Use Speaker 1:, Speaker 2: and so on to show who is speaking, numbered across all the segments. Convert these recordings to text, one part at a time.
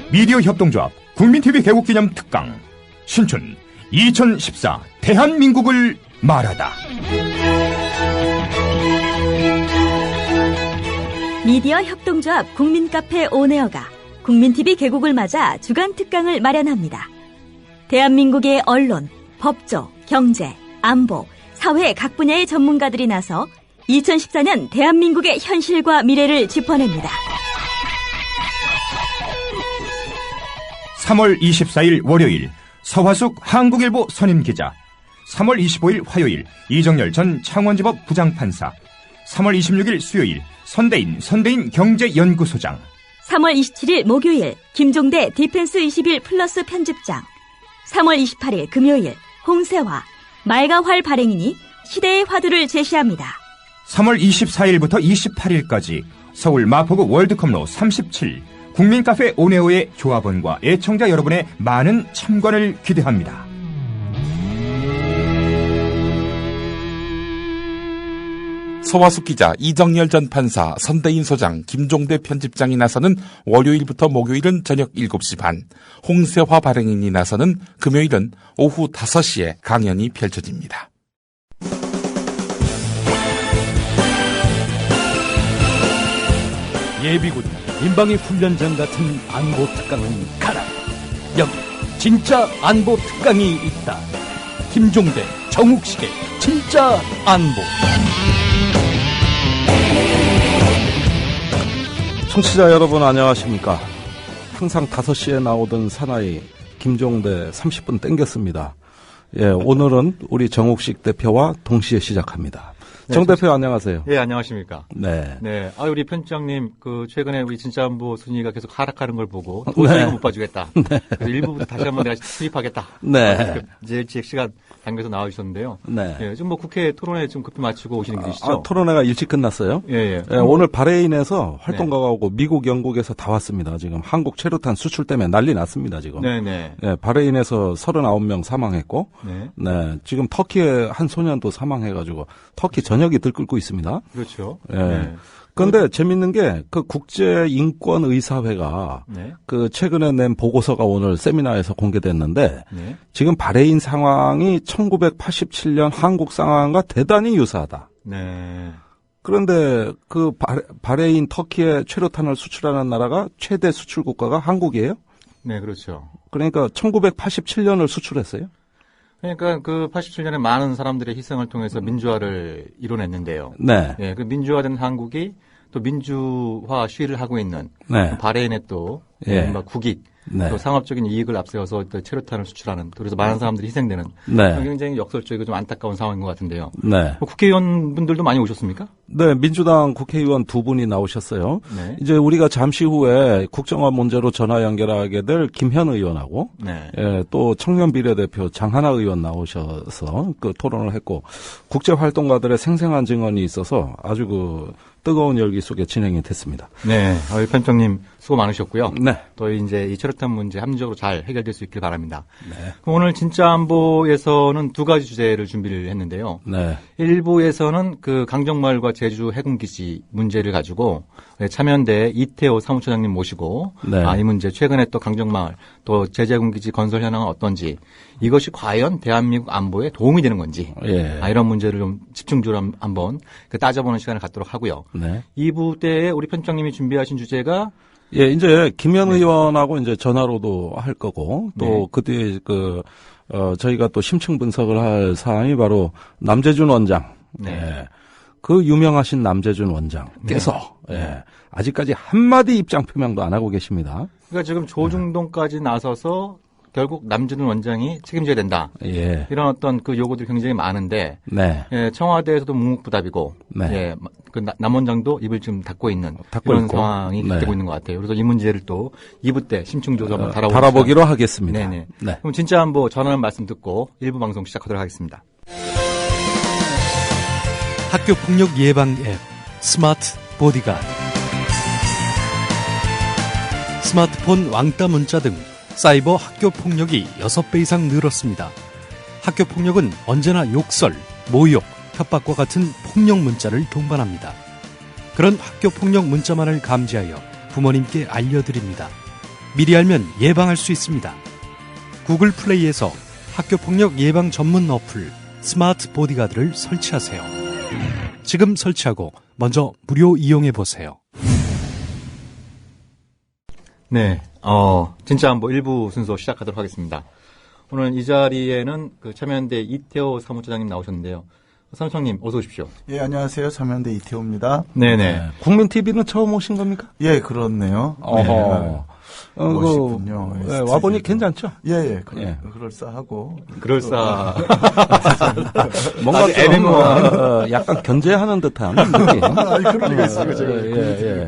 Speaker 1: 미디어 협동조합 국민TV 개국기념 특강 신춘 2014 대한민국을 말하다.
Speaker 2: 미디어 협동조합 국민카페 온에어가 국민TV 개국을 맞아 주간 특강을 마련합니다. 대한민국의 언론, 법조, 경제, 안보, 사회 각 분야의 전문가들이 나서 2014년 대한민국의 현실과 미래를 짚어냅니다.
Speaker 1: 3월 24일 월요일 서화숙 한국일보 선임기자, 3월 25일 화요일 이정열 전 창원지법 부장판사, 3월 26일 수요일 선대인 경제연구소장,
Speaker 2: 3월 27일 목요일 김종대 디펜스 21 플러스 편집장, 3월 28일 금요일 홍세화, 말가활 발행인이 시대의 화두를 제시합니다.
Speaker 1: 3월 24일부터 28일까지 서울 마포구 월드컵로 37 국민카페 온에어의 조합원과 애청자 여러분의 많은 참관을 기대합니다.
Speaker 3: 서화숙 기자, 이정열 전 판사, 선대인 소장, 김종대 편집장이 나서는 월요일부터 목요일은 저녁 7시 반, 홍세화 발행인이 나서는 금요일은 오후 5시에 강연이 펼쳐집니다.
Speaker 4: 예비군, 민방위 훈련장 같은 안보 특강은 가라. 여기 진짜 안보 특강이 있다. 김종대, 정욱식의 진짜 안보.
Speaker 5: 청취자 여러분 안녕하십니까. 항상 5시에 나오던 사나이 김종대 30분 땡겼습니다. 예, 오늘은 우리 정욱식 대표와 동시에 시작합니다.
Speaker 6: 네,
Speaker 5: 정 대표 안녕하세요.
Speaker 6: 예, 안녕하십니까.
Speaker 5: 네.
Speaker 6: 네. 우리 편집장님, 최근에 우리 진짜 안보 순위가 계속 하락하는 걸 보고 도저히 못 봐주겠다. 네. 그래서 일부부터 다시 한번 내가 수립하겠다. 네. 이제 일찍 시간 당겨서 나와주셨는데요. 네. 예, 지금 국회 토론회 좀 급히 마치고 오시는 길이시죠?
Speaker 5: 토론회가 일찍 끝났어요? 예. 오늘 바레인에서 활동가가 오고 미국, 영국에서 다 왔습니다. 지금 한국 최루탄 수출 때문에 난리 났습니다, 지금. 네네. 예, 바레인에서 39명 사망했고, 네. 지금 터키에 한 소년도 사망해가지고, 터키 전역이 들끓고 있습니다.
Speaker 6: 그렇죠.
Speaker 5: 예. 네. 그런데 재밌는 게 그 국제인권의사회가 최근에 낸 보고서가 오늘 세미나에서 공개됐는데 지금 바레인 상황이 1987년 한국 상황과 대단히 유사하다. 네. 그런데 바레인 터키에 최루탄을 수출하는 나라가 최대 수출 국가가 한국이에요?
Speaker 6: 네, 그렇죠.
Speaker 5: 그러니까 1987년을 수출했어요?
Speaker 6: 그러니까 87년에 많은 사람들의 희생을 통해서 민주화를 이뤄냈는데요.
Speaker 5: 네.
Speaker 6: 예, 그 민주화된 한국이 또 민주화 시위를 하고 있는 바레인의 또 국익, 또 상업적인 이익을 앞세워서 또 체류탄을 수출하는, 그래서 많은 사람들이 희생되는 굉장히 역설적이고 좀 안타까운 상황인 것 같은데요. 네. 국회의원분들도 많이 오셨습니까?
Speaker 5: 네, 민주당 국회의원 2분이 나오셨어요. 네. 이제 우리가 잠시 후에 국정화 문제로 전화 연결하게 될 김현 의원하고 또 청년 비례대표 장하나 의원 나오셔서 토론을 했고, 국제활동가들의 생생한 증언이 있어서 아주 뜨거운 열기 속에 진행이 됐습니다.
Speaker 6: 네, 편집장님 수고 많으셨고요. 네. 또 이제 이 체류탄 문제 합리적으로 잘 해결될 수 있길 바랍니다. 네. 오늘 진짜 안보에서는 2가지 주제를 준비를 했는데요. 네. 1부에서는 강정마을과 제주 해군기지 문제를 가지고 참여연대 이태호 사무처장님 모시고 이 문제, 최근에 또 강정마을 또 제주해군기지 건설 현황은 어떤지, 이것이 과연 대한민국 안보에 도움이 되는 건지 이런 문제를 좀 집중적으로 한번 따져보는 시간을 갖도록 하고요. 네. 2부 때에 우리 편집장님이 준비하신 주제가
Speaker 5: 이제 김현 의원하고 이제 전화로도 할 거고, 또 그 뒤에 저희가 또 심층 분석을 할 사항이 바로 남재준 원장. 그 유명하신 남재준 원장께서 아직까지 한마디 입장 표명도 안 하고 계십니다.
Speaker 6: 그러니까 지금 조중동까지 나서서 결국 남재준 원장이 책임져야 된다. 이런 어떤 요구들이 굉장히 많은데 청와대에서도 묵묵부답이고 남 원장도 입을 좀 닫고 있는 그런 상황이 되고 있는 것 같아요. 그래서 이 문제를 또 2부 때 심층조사 한번
Speaker 5: 달아보기로 하겠습니다.
Speaker 6: 네네. 네. 그럼 진짜 한번 전하는 말씀 듣고 1부 방송 시작하도록 하겠습니다.
Speaker 4: 학교 폭력 예방 앱 스마트 보디가드. 스마트폰 왕따 문자 등 사이버 학교 폭력이 6배 이상 늘었습니다. 학교 폭력은 언제나 욕설, 모욕, 협박과 같은 폭력 문자를 동반합니다. 그런 학교 폭력 문자만을 감지하여 부모님께 알려드립니다. 미리 알면 예방할 수 있습니다. 구글 플레이에서 학교폭력 예방 전문 어플 스마트 보디가드를 설치하세요. 지금 설치하고 먼저 무료 이용해보세요.
Speaker 6: 네, 진짜 한번 1부 순서 시작하도록 하겠습니다. 오늘 이 자리에는 그 참여연대 이태호 사무처장님 나오셨는데요. 사무처장님 어서 오십시오.
Speaker 7: 예, 안녕하세요. 참여연대 이태호입니다.
Speaker 6: 네네.
Speaker 5: 국민TV는 처음 오신 겁니까?
Speaker 7: 예, 그렇네요.
Speaker 5: 어허.
Speaker 7: 멋있군요.
Speaker 5: 와보니 괜찮죠?
Speaker 7: 예. 그럴싸하고.
Speaker 5: 뭔가 좀 약간 견제하는 듯한 느낌.
Speaker 7: 그런 게 있어요. 제가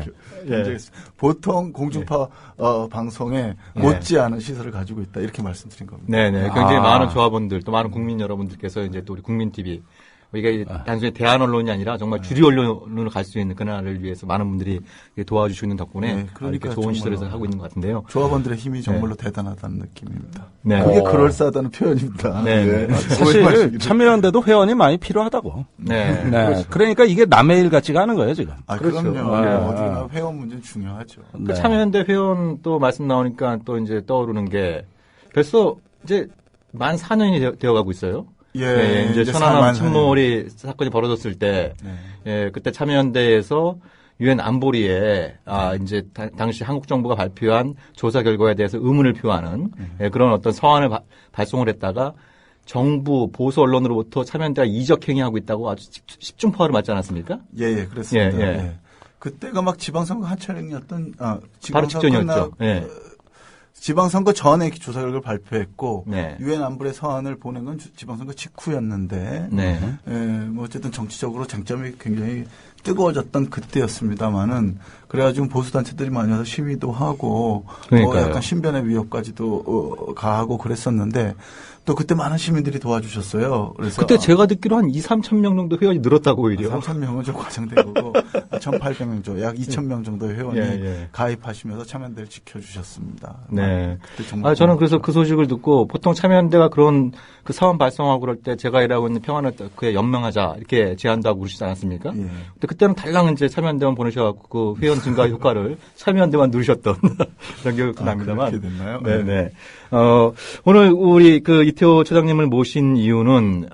Speaker 7: 보통 공중파 방송에 못지않은 시설을 가지고 있다 이렇게 말씀드린 겁니다.
Speaker 6: 네네. 굉장히 많은 조합원들 또 많은 국민 여러분들께서 이제 또 우리 국민TV 이게 단순히 대한 언론이 아니라 정말 주류 언론으로 갈 수 있는 그날을 위해서 많은 분들이 도와주시고 있는 덕분에 그러니까 이렇게 좋은 시설에서 하고 있는 것 같은데요.
Speaker 7: 조합원들의 힘이 정말로 대단하다는 느낌입니다.
Speaker 6: 네.
Speaker 7: 그게 그럴싸하다는 표현입니다.
Speaker 6: 네.
Speaker 5: 사실 참여연대도 회원이 많이 필요하다고.
Speaker 6: 네.
Speaker 5: 그렇죠. 그러니까 이게 남의 일 같지가 않은 거예요 지금.
Speaker 7: 그렇죠. 그럼요. 어디나 회원 문제는 중요하죠.
Speaker 6: 그 참여연대 회원 또 말씀 나오니까 또 이제 떠오르는 게 벌써 이제 만 4년이 되어가고 있어요.
Speaker 7: 예,
Speaker 6: 이제 천안함 침몰이 사건이 벌어졌을 때, 그때 참여연대에서 유엔 안보리에 이제 당시 한국 정부가 발표한 조사 결과에 대해서 의문을 표하는 그런 어떤 서한을 발송을 했다가 정부 보수 언론으로부터 참여연대가 이적 행위하고 있다고 아주 십중파를 맞지 않았습니까?
Speaker 7: 예, 그렇습니다. 예. 그때가 막 지방선거 한철행이었던
Speaker 6: 바로 직전이었죠.
Speaker 7: 지방선거 전에 조사 결과를 발표했고 유엔 안보리 서한을 보낸 건 지방선거 직후였는데 뭐 어쨌든 정치적으로 쟁점이 굉장히 뜨거워졌던 그때였습니다만은 그래가지고 보수단체들이 많이 와서 시위도 하고 약간 신변의 위협까지도 가하고 그랬었는데 또 그때 많은 시민들이 도와주셨어요. 그래서
Speaker 6: 그때 제가 듣기로 한 2,3천 명 정도 회원이 늘었다고 오히려.
Speaker 7: 3,000명은 좀 과장된 거고 1,800명 정도, 약 2,000명 정도의 회원이 가입하시면서 참여연대를 지켜주셨습니다.
Speaker 6: 네. 저는 그래서 그 소식을 듣고 보통 참여연대가 그런 그 사원 발송하고 그럴 때 제가 일하고 있는 평화를 그에 연명하자 이렇게 제안도 하고 그러시지 않았습니까? 근데 그때는 달랑 이제 참여연대만 보내셔갖고 그 회원 증가 효과를 참여연대만 누르셨던 그런 기억이 납니다만.
Speaker 7: 그렇게 됐나요?
Speaker 6: 네네. 오늘 우리 그 이태호 처장님을 모신 이유는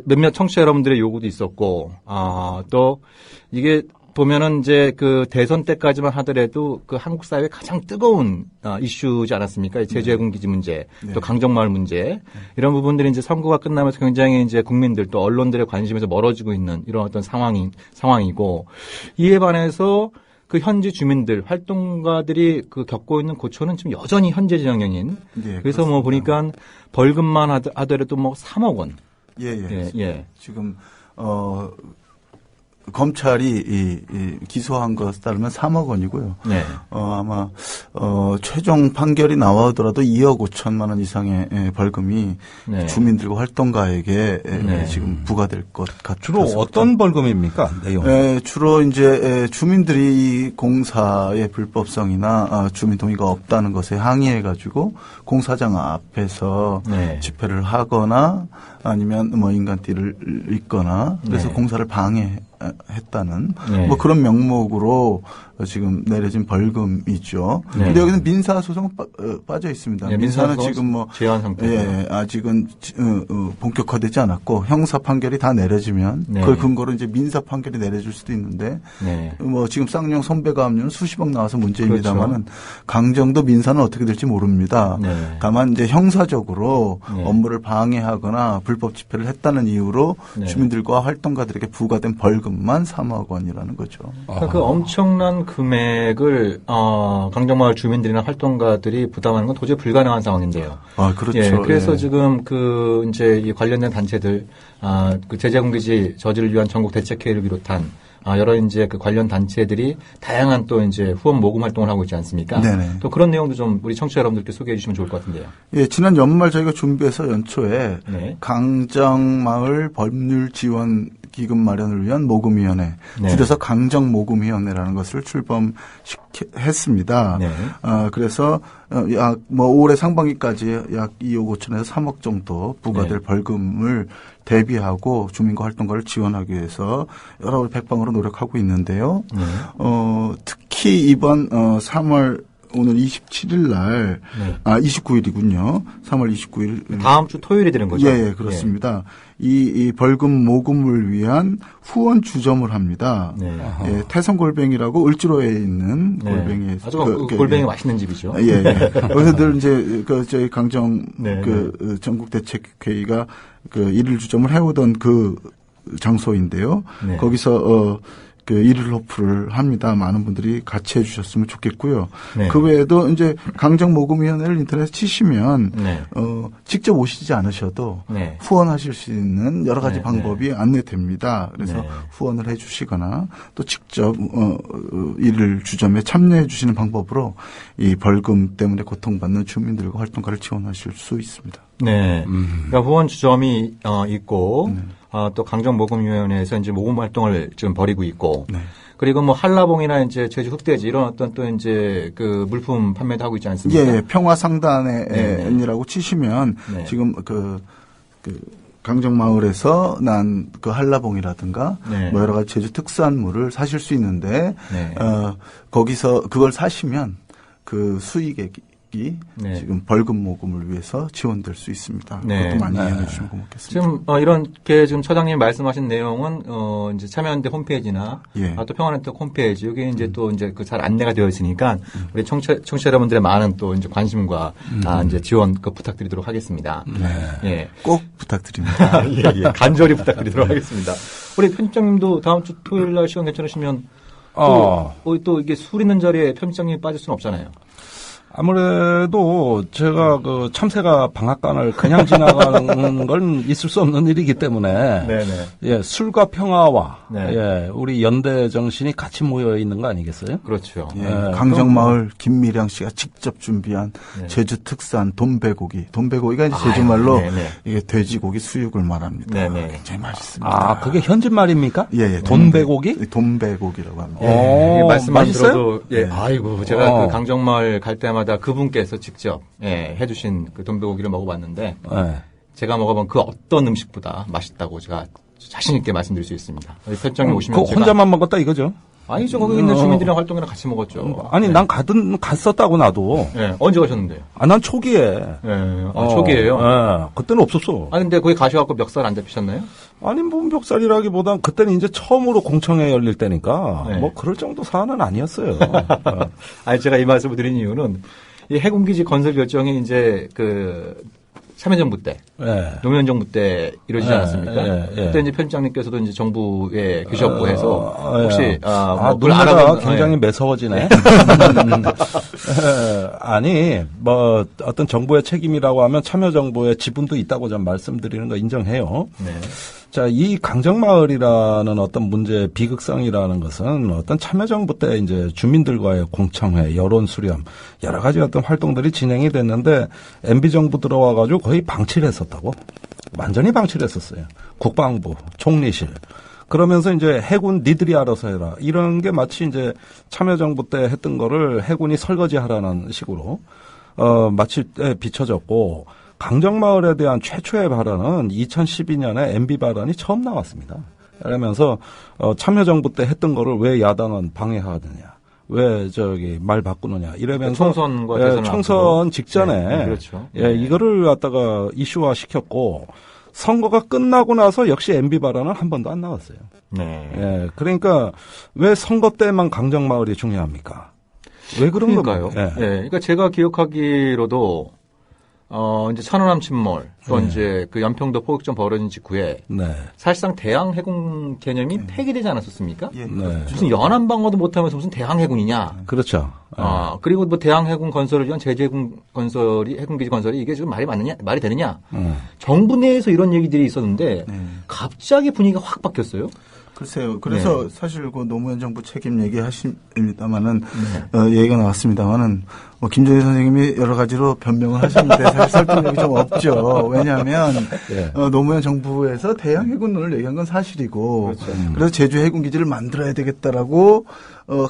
Speaker 6: 몇몇 청취자 여러분들의 요구도 있었고 또 이게 보면은 이제 그 대선 때까지만 하더라도 그 한국 사회의 가장 뜨거운 이슈지 않았습니까? 제주해군 기지 문제, 또 강정마을 문제 이런 부분들이 이제 선거가 끝나면서 굉장히 이제 국민들 또 언론들의 관심에서 멀어지고 있는 이런 어떤 상황이고 이에 반해서 그 현지 주민들, 활동가들이 그 겪고 있는 고초는 지금 여전히 현재 진영인. 그래서 뭐 보니까 벌금만 하더라도 뭐 3억 원.
Speaker 7: 예. 지금 검찰이 기소한 것에 따르면 3억 원이고요. 아마 최종 판결이 나와더라도 2억 5천만 원 이상의 벌금이 주민들과 활동가에게 지금 부과될 것 같아요.
Speaker 5: 주로 어떤 벌금입니까? 내용?
Speaker 7: 주로 이제 주민들이 공사의 불법성이나 주민 동의가 없다는 것에 항의해가지고 공사장 앞에서 집회를 하거나 아니면 뭐 인간띠를 입거나 그래서 공사를 방해했다는 뭐 그런 명목으로 지금 내려진 벌금이죠. 근데 여기는 민사 소송은 빠져 있습니다. 민사는 지금 뭐
Speaker 6: 제한 상태.
Speaker 7: 아직은 본격화되지 않았고 형사 판결이 다 내려지면 그걸 근거로 이제 민사 판결이 내려질 수도 있는데 뭐 지금 쌍용 손배가 압류는 수십억 나와서 문제입니다만은 강정도 민사는 어떻게 될지 모릅니다. 다만 이제 형사적으로 업무를 방해하거나 불법 집회를 했다는 이유로 주민들과 활동가들에게 부과된 벌금만 3억 원이라는 거죠.
Speaker 6: 그 엄청난 금액을 강정마을 주민들이나 활동가들이 부담하는 건 도저히 불가능한 상황인데요.
Speaker 7: 그렇죠.
Speaker 6: 그래서 지금 그 이제 이 관련된 단체들 그 제재공개지 저지를 위한 전국 대책회의를 비롯한 여러 이제 그 관련 단체들이 다양한 또 이제 후원 모금 활동을 하고 있지 않습니까? 또 그런 내용도 좀 우리 청취자 여러분들께 소개해 주시면 좋을 것 같은데요.
Speaker 7: 지난 연말 저희가 준비해서 연초에 강정마을 법률 지원 기금 마련을 위한 모금위원회, 줄여서 강정모금위원회라는 것을 출범했습니다. 그래서 약 뭐 올해 상반기까지 약 2억 5천에서 3억 정도 부과될 벌금을 대비하고 주민과 활동가를 지원하기 위해서 여러 백방으로 노력하고 있는데요. 특히 이번 3월 오늘 27일 날, 29일이군요. 3월 29일.
Speaker 6: 다음 주 토요일이 되는 거죠?
Speaker 7: 예, 그렇습니다. 이 벌금 모금을 위한 후원 주점을 합니다. 예, 태성골뱅이라고 을지로에 있는 골뱅이.
Speaker 6: 아주 골뱅이 맛있는 집이죠.
Speaker 7: 예. 거기서 늘 이제 저희 강정 전국대책회의가 일일 주점을 해오던 그 장소인데요. 거기서 일일 호프를 합니다. 많은 분들이 같이 해주셨으면 좋겠고요. 그 외에도 이제 강정모금위원회를 인터넷에 치시면 직접 오시지 않으셔도 후원하실 수 있는 여러 가지 방법이 안내됩니다. 그래서 후원을 해주시거나 또 직접 일일 주점에 참여해 주시는 방법으로 이 벌금 때문에 고통받는 주민들과 활동가를 지원하실 수 있습니다.
Speaker 6: 네. 그러니까 후원 주점이 있고. 또 강정모금위원회에서 이제 모금 활동을 지금 벌이고 있고, 그리고 뭐 한라봉이나 이제 제주 흑돼지 이런 어떤 또 이제 그 물품 판매도 하고 있지 않습니까?
Speaker 7: 예, 평화상단이라고 치시면 지금 강정마을에서 난 그 한라봉이라든가 뭐 여러 가지 제주 특산물을 사실 수 있는데 거기서 그걸 사시면 그 수익액이 지금 벌금 모금을 위해서 지원될 수 있습니다. 그것도 많이 이해해 주시면 고맙겠습니다.
Speaker 6: 지금 이렇게 지금 처장님이 말씀하신 내용은 이제 참여연대 홈페이지나 또 평화네트워크 홈페이지 여기 이제 또 이제 그 잘 안내가 되어 있으니까 우리 청취자 여러분들의 많은 또 이제 관심과 이제 지원 부탁드리도록 하겠습니다.
Speaker 7: 꼭 부탁드립니다.
Speaker 6: 예. 간절히 부탁드리도록 하겠습니다. 우리 편집장님도 다음 주 토요일 날 시간 괜찮으시면 또 이게 술 있는 자리에 편집장님이 빠질 수는 없잖아요.
Speaker 5: 아무래도 제가 그 참새가 방앗간을 그냥 지나가는 건 있을 수 없는 일이기 때문에 예, 술과 평화와 우리 연대 정신이 같이 모여 있는 거 아니겠어요?
Speaker 6: 그렇죠.
Speaker 7: 강정마을 김미량 씨가 직접 준비한 제주 특산 돈배고기가 이제 제주말로 이게 돼지고기 수육을 말합니다. 굉장히 맛있습니다.
Speaker 5: 그게 현지 말입니까?
Speaker 7: 예.
Speaker 5: 돈배고기?
Speaker 7: 돈배고기라고 합니다.
Speaker 6: 말씀만
Speaker 5: 맛있어요?
Speaker 6: 들어도 아이고 제가 그 강정마을 갈 때마다 그분께서 직접 해주신 그 돈배고기를 먹어봤는데 제가 먹어본 그 어떤 음식보다 맛있다고 제가 자신 있게 말씀드릴 수 있습니다. 편집장님 오시면
Speaker 5: 제가 혼자만 먹었다 이거죠?
Speaker 6: 아니죠. 거기 있는 주민들이랑 활동이랑 같이 먹었죠.
Speaker 5: 아니 난 갔었다고 나도.
Speaker 6: 언제 가셨는데요?
Speaker 5: 난 초기에.
Speaker 6: 초기에요?
Speaker 5: 그때는 없었어.
Speaker 6: 근데 거기 가셔갖고 멱살 안 잡히셨나요?
Speaker 5: 아니 뭐 멱살이라기보단 그때는 이제 처음으로 공청회 열릴 때니까 뭐 그럴 정도 사안은 아니었어요.
Speaker 6: 아니 제가 이 말씀을 드린 이유는 이 해군기지 건설 결정이 이제 그 참여정부 때, 노무현 정부 때 이루어지지 않았습니까? 그때 이제 편집장님께서도 이제 정부에 계셨고 해서 혹시
Speaker 5: 물 알아가 굉장히 매서워지네. 아니 뭐 어떤 정부의 책임이라고 하면 참여정부의 지분도 있다고 좀 말씀드리는 거 인정해요. 자, 이 강정마을이라는 어떤 문제의 비극성이라는 것은 어떤 참여정부 때 이제 주민들과의 공청회, 여론 수렴, 여러 가지 어떤 활동들이 진행이 됐는데 MB정부 들어와가지고 거의 방치를 했었다고. 완전히 방치를 했었어요. 국방부, 총리실. 그러면서 이제 해군 니들이 알아서 해라. 이런 게 마치 이제 참여정부 때 했던 거를 해군이 설거지하라는 식으로, 마치 비춰졌고, 강정마을에 대한 최초의 발언은 2012년에 MB 발언이 처음 나왔습니다. 그러면서 참여정부 때 했던 거를 왜 야당은 방해하느냐, 왜 말 바꾸느냐 이러면서
Speaker 6: 총선과
Speaker 5: 총선 직전에
Speaker 6: 그렇죠.
Speaker 5: 이거를 갖다가 이슈화 시켰고 선거가 끝나고 나서 역시 MB 발언은 한 번도 안 나왔어요. 그러니까 왜 선거 때만 강정마을이 중요합니까? 왜 그런 건가요?
Speaker 6: 그러니까 제가 기억하기로도 이제 천안함 침몰, 또 이제 그 연평도 포격전 벌어진 직후에 사실상 대항 해군 개념이 폐기되지 않았었습니까? 무슨 연안 방어도 못하면서 무슨 대항 해군이냐?
Speaker 5: 그렇죠.
Speaker 6: 그리고 뭐 대항 해군 건설을 위한 제주 해군기지 건설이 이게 지금 말이 되느냐? 정부 내에서 이런 얘기들이 있었는데 갑자기 분위기가 확 바뀌었어요.
Speaker 7: 글쎄요. 그래서 사실 그 노무현 정부 책임 얘기하십니다만은 얘기가 나왔습니다만은 김정희 선생님이 여러 가지로 변명을 하셨는데 사실 설득력이 좀 없죠. 왜냐하면 노무현 정부에서 대양 해군론을 얘기한 건 사실이고 그렇죠. 그래서 제주 해군기지를 만들어야 되겠다라고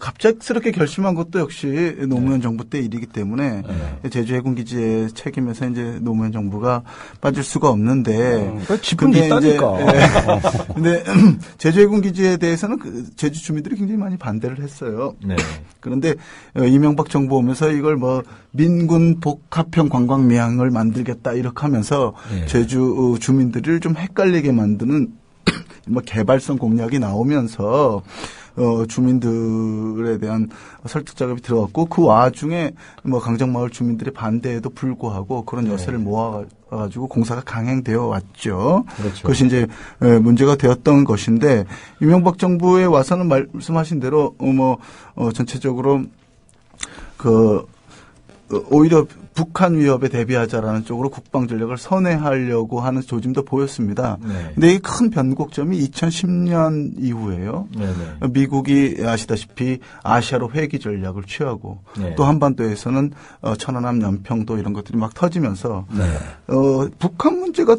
Speaker 7: 갑작스럽게 결심한 것도 역시 노무현 정부 때 일이기 때문에 제주 해군기지의 책임에서 이제 노무현 정부가 빠질 수가 없는데
Speaker 5: 지분이 있다니까.
Speaker 7: 근데 제주 해군기지에 대해서는 제주 주민들이 굉장히 많이 반대를 했어요. 네. 그런데 이명박 정부 오면서 이걸 뭐 민군 복합형 관광명을 만들겠다 이렇게 하면서 제주 주민들을 좀 헷갈리게 만드는 뭐 개발성 공약이 나오면서 주민들에 대한 설득 작업이 들어갔고 그 와중에 뭐 강정마을 주민들의 반대에도 불구하고 그런 여세를 모아가지고 공사가 강행되어 왔죠. 그렇죠. 그것이 이제 문제가 되었던 것인데 이명박 정부에 와서는 말씀하신 대로 전체적으로 오히려 북한 위협에 대비하자라는 쪽으로 국방 전략을 선회하려고 하는 조짐도 보였습니다. 근데 이 큰 변곡점이 2010년 이후에요. 미국이 아시다시피 아시아로 회귀 전략을 취하고 또 한반도에서는 천안함 연평도 이런 것들이 막 터지면서 북한 문제가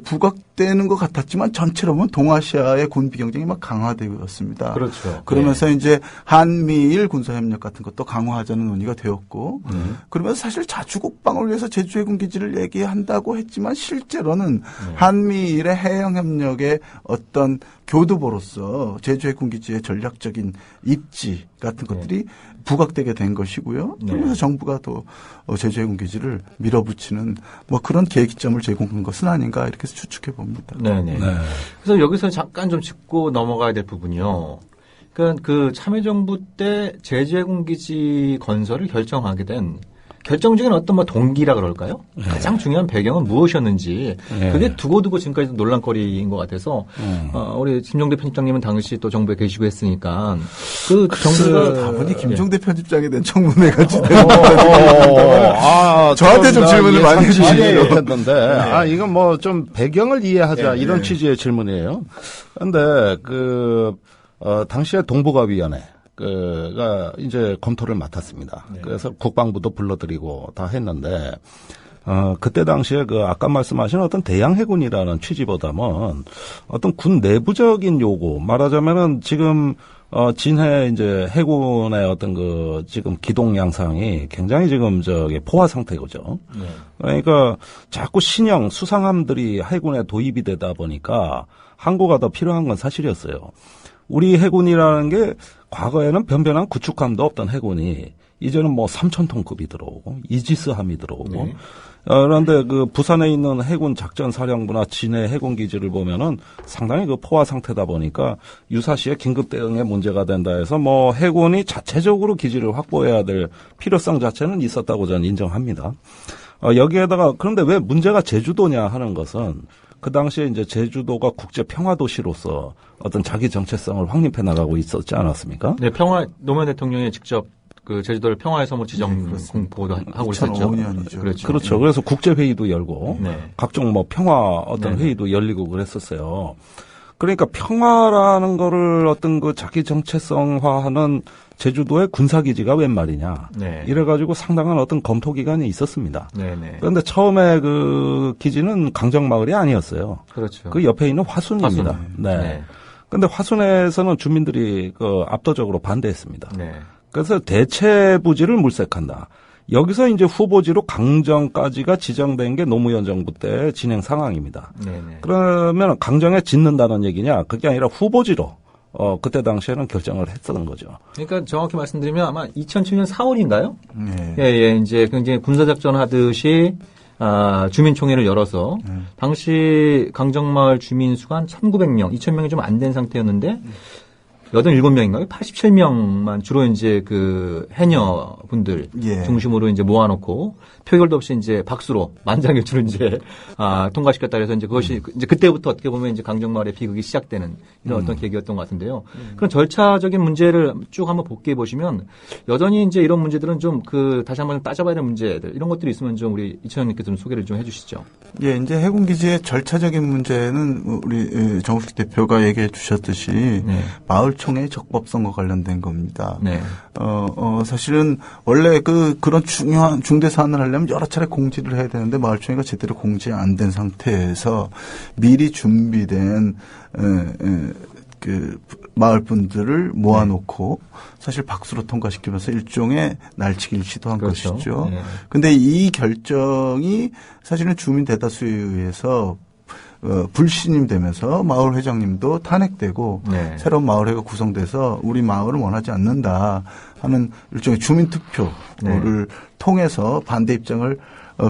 Speaker 7: 부각되는 것 같았지만 전체로 보면 동아시아의 군비 경쟁이 막 강화되었습니다. 그렇죠. 그러면서 이제 한미일 군사협력 같은 것도 강화하자는 논의가 되었고 그러면서 사실 자주국방을 위해서 제주 해군기지를 얘기한다고 했지만 실제로는 한미일의 해양협력의 어떤 교두보로서 제주 해군기지의 전략적인 입지 같은 것들이 부각되게 된 것이고요. 그러면서 정부가 또 제주 해군기지를 밀어붙이는 뭐 그런 계기점을 제공한 것은 아닌가 이렇게 추측해 봅니다.
Speaker 6: 네네. 그래서 여기서 잠깐 좀 짚고 넘어가야 될 부분이요. 그러니까 그 참여정부 때 제주 해군기지 건설을 결정하게 된 결정적인 어떤 뭐 동기라 그럴까요? 가장 중요한 배경은 무엇이었는지 그게 두고두고 지금까지도 논란거리인 것 같아서 우리 김종대 편집장님은 당시 또 정부에 계시고 했으니까 그 정부가
Speaker 7: 다분히 김종대 편집장에 대한 청문회가 진행되는 저한테 좀 질문을 많이 해주시는데
Speaker 5: 이건 뭐 좀 배경을 이해하자 이런 취지의 질문이에요. 그런데 당시에 동북아위원회 가 이제 검토를 맡았습니다. 그래서 국방부도 불러들이고 다 했는데 그때 당시에 아까 말씀하신 어떤 대양 해군이라는 취지보다는 어떤 군 내부적인 요구 말하자면은 지금 진해 이제 해군의 어떤 지금 기동 양상이 굉장히 지금 포화 상태죠. 그러니까 자꾸 신형 수상함들이 해군에 도입이 되다 보니까 항구가 더 필요한 건 사실이었어요. 우리 해군이라는 게 과거에는 변변한 구축함도 없던 해군이 이제는 뭐 3,000톤급이 들어오고 이지스함이 들어오고 그런데 부산에 있는 해군 작전사령부나 진해 해군기지를 보면은 상당히 포화 상태다 보니까 유사시에 긴급 대응에 문제가 된다 해서 뭐 해군이 자체적으로 기지를 확보해야 될 필요성 자체는 있었다고 저는 인정합니다. 여기에다가 그런데 왜 문제가 제주도냐 하는 것은 그 당시에 이제 제주도가 국제 평화 도시로서 어떤 자기 정체성을 확립해 나가고 있었지 않았습니까?
Speaker 6: 네, 노무현 대통령이 직접 제주도를 평화의 섬으로 지정 공포도 하고 있었죠.
Speaker 7: 2005년이죠.
Speaker 5: 그렇죠. 그래서 국제 회의도 열고 각종 뭐 평화 어떤 회의도 열리고 그랬었어요. 그러니까 평화라는 거를 어떤 자기 정체성화하는 제주도의 군사기지가 웬 말이냐. 이래가지고 상당한 어떤 검토 기간이 있었습니다. 그런데 처음에 기지는 강정마을이 아니었어요.
Speaker 6: 그렇죠.
Speaker 5: 그 옆에 있는 화순입니다. 그런데 화순에서는 주민들이 압도적으로 반대했습니다. 그래서 대체 부지를 물색한다. 여기서 이제 후보지로 강정까지가 지정된 게 노무현 정부 때 진행 상황입니다. 그러면 강정에 짓는다는 얘기냐? 그게 아니라 후보지로 그때 당시에는 결정을 했었던 거죠.
Speaker 6: 그러니까 정확히 말씀드리면 아마 2007년 4월인가요? 이제 굉장히 군사작전 하듯이 주민총회를 열어서 당시 강정마을 주민 수가 한 1,900명, 2,000명이 좀 안 된 상태였는데 87명인가요? 87명만 주로 이제 해녀 분들 중심으로 이제 모아놓고 표결도 없이 이제 박수로 만장일치로 이제 통과시켰다 그래서 이제 그것이 이제 그때부터 어떻게 보면 이제 강정마을의 비극이 시작되는 이런 어떤 계기였던 것 같은데요. 그런 절차적인 문제를 쭉 한번 복귀해 보시면 여전히 이제 이런 문제들은 좀 다시 한번 따져봐야 될 문제들 이런 것들이 있으면 좀 우리 이천원님께서 좀 소개를 좀 해주시죠.
Speaker 7: 예, 이제 해군기지의 절차적인 문제는 우리 정우식 대표가 얘기해 주셨듯이 마을 마을총회의 적법성과 관련된 겁니다. 네. 사실은 원래 그런 중요한 중대 사안을 하려면 여러 차례 공지를 해야 되는데 마을총회가 제대로 공지 안 된 상태에서 미리 준비된 그 마을 분들을 모아놓고 사실 박수로 통과시키면서 일종의 날치기를 시도한
Speaker 6: 그렇죠.
Speaker 7: 것이죠. 그런데 이 결정이 사실은 주민 대다수에 의해서 불신임되면서 마을 회장님도 탄핵되고 새로운 마을회가 구성돼서 우리 마을을 원하지 않는다 하는 일종의 주민 투표를 통해서 반대 입장을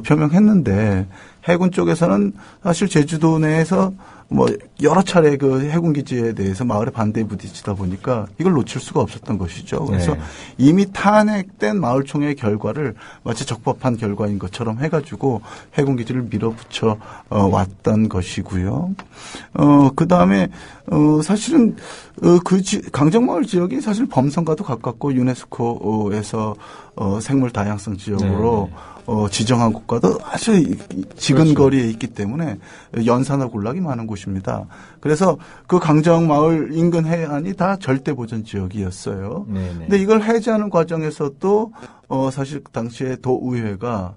Speaker 7: 표명했는데 해군 쪽에서는 사실 제주도 내에서 뭐 여러 차례 그 해군 기지에 대해서 마을의 반대에 부딪히다 보니까 이걸 놓칠 수가 없었던 것이죠. 그래서 이미 탄핵된 마을총회의 결과를 마치 적법한 결과인 것처럼 해가지고 해군 기지를 밀어붙여 왔던 것이고요. 그 다음에 사실은 강정마을 지역이 사실 범선과도 가깝고 유네스코에서 생물 다양성 지역으로 지정한 곳과도 아주 지근거리에 있기 때문에 연산화 군락이 많은 곳입니다. 그래서 그 강정마을 인근 해안이 다 절대보전 지역이었어요. 근데 이걸 해제하는 과정에서도 사실 당시에 도의회가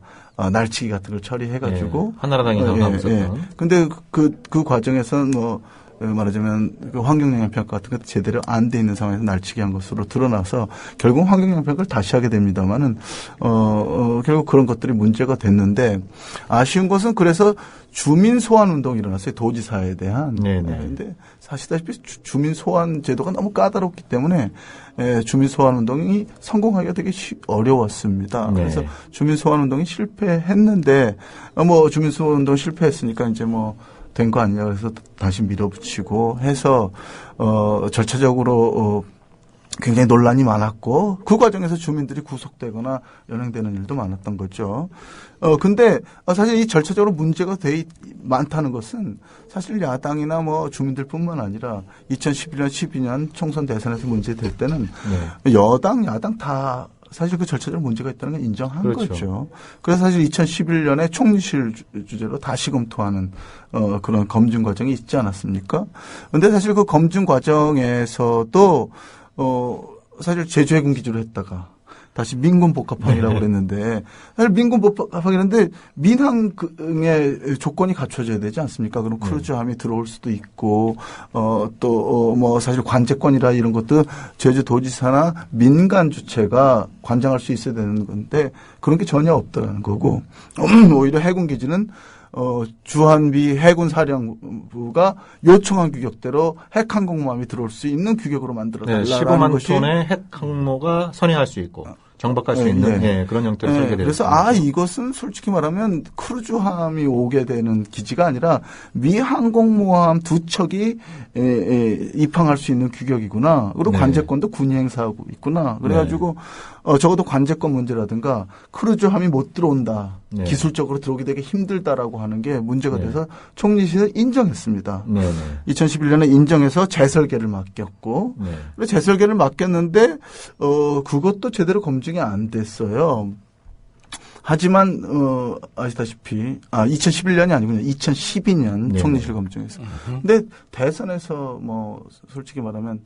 Speaker 7: 날치기 같은 걸 처리해가지고
Speaker 6: 한나라당이 하고 있었던.
Speaker 7: 근데 그 과정에서는 말하자면 그 환경영향평가 같은 것도 제대로 안 돼 있는 상황에서 날치기 한 것으로 드러나서 결국 환경영향평가를 다시 하게 됩니다만은 결국 그런 것들이 문제가 됐는데 아쉬운 것은 그래서 주민 소환 운동이 일어났어요. 도지사에 대한. 그런데 사시다시피 주민 소환 제도가 너무 까다롭기 때문에 주민 소환 운동이 성공하기가 되게 어려웠습니다. 그래서 주민 소환 운동이 실패했는데 주민 소환 운동 실패했으니까 이제 된 거 아니냐 그래서 다시 밀어붙이고 해서 절차적으로 굉장히 논란이 많았고 그 과정에서 주민들이 구속되거나 연행되는 일도 많았던 거죠. 근데 사실 이 절차적으로 문제가 많다는 것은 사실 야당이나 주민들뿐만 아니라 2011년, 12년 총선 대선에서 문제될 때는 여당, 야당 다 사실 그 절차적으로 문제가 있다는 걸 인정한 거죠. 그래서 사실 2011년에 총리실 주제로 다시 검토하는 그런 검증 과정이 있지 않았습니까? 그런데 사실 그 검증 과정에서도 사실 제주해군 기지로 했다가 다시 민군 복합항이라고 그랬는데 사실 민군 복합항이라는데 민항의 조건이 갖춰져야 되지 않습니까? 그럼 크루즈함이 들어올 수도 있고 또 사실 관제권이라 이런 것도 제주도지사나 민간 주체가 관장할 수 있어야 되는 건데 그런 게 전혀 없다는 거고 오히려 해군 기지는 주한미 해군사령부가 요청한 규격대로 핵항공모함이 들어올 수 있는 규격으로 만들어달라는
Speaker 6: 15만 것이 15만 톤의 핵항모가 선회할 수 있고 정박할 수 있는 그런 형태로 설계되어
Speaker 7: 그래서 이것은 솔직히 말하면 크루즈함이 오게 되는 기지가 아니라 미 항공모함 두 척이 입항할 수 있는 규격이구나. 그리고 관제권도 군이 행사하고 있구나. 그래가지고 적어도 관제권 문제라든가 크루즈함이 못 들어온다. 기술적으로 들어오기 되게 힘들다라고 하는 게 문제가 돼서 총리실에서 인정했습니다. 2011년에 인정해서 재설계를 맡겼고 그리고 재설계를 맡겼는데 그것도 제대로 검증이 안 됐어요. 하지만 아시다시피 2011년이 아니군요. 2012년 총리실 검증에서. 근데 대선에서 솔직히 말하면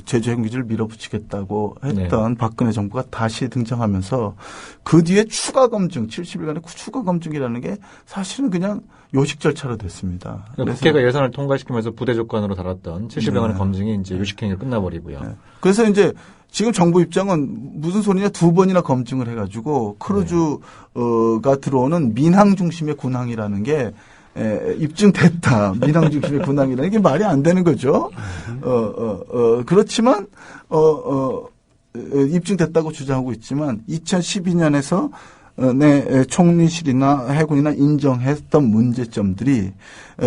Speaker 7: 제주해군기지를 밀어붙이겠다고 했던 박근혜 정부가 다시 등장하면서 그 뒤에 추가 검증, 70일간의 추가 검증이라는 게 사실은 그냥 요식 절차로 됐습니다.
Speaker 6: 국회가 예산을 통과시키면서 부대 조건으로 달았던 70일간의 검증이 이제 요식행위로 끝나버리고요.
Speaker 7: 그래서 이제 지금 정부 입장은 무슨 소리냐 2번이나 검증을 해가지고 크루즈가 들어오는 민항 중심의 군항이라는 게 입증됐다. 민항 중심의 군항이라는 게 말이 안 되는 거죠. 그렇지만, 입증됐다고 주장하고 있지만, 2012년에서 총리실이나 해군이나 인정했던 문제점들이